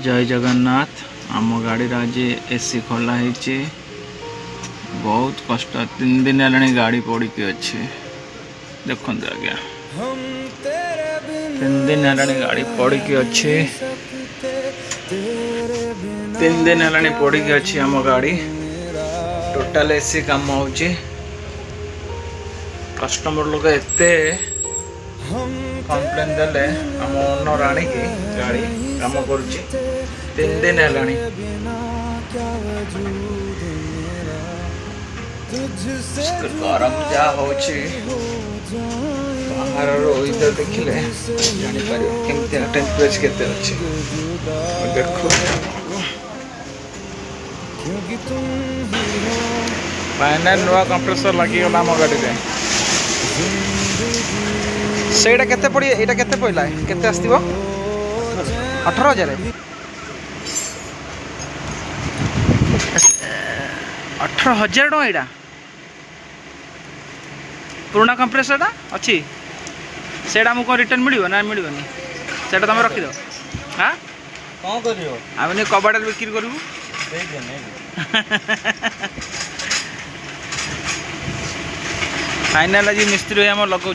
जय जगन्नाथ। आम गाड़ी आज एसी खोला है। बहुत कष्ट 3 दिन है गाड़ी पड़ी अच्छे। देखो आज्ञा 3 दिन है गाड़ी पड़ी अच्छे। 3 दिन है पड़ी अच्छी आम गाड़ी टोटाल एसी काम हो। कस्टमर लोग एते कंप्लेन देले आम ओनर आणिकी गाड़ी काम कर 3 दिन है गरम जा हो बाहर इधर देखिले जापर केमती टेम्परेचर केते अच्छे देखो। फाइनल नुआ कंप्रेसर लगी गला आम गाड़ी में। सेटा केते पड़ी एटा केते पइला केते आस्तिबो 18,000 18,000 टका एटा पुराना कंप्रेसरटा अच्छी सेटा मुझे रिटर्न मिल ना मिलनी सेटा तुम रखिद। हाँ कौन कर आम कबाड़ बिक्री करूँ फाइनाल आज मिस्त्री आम लगे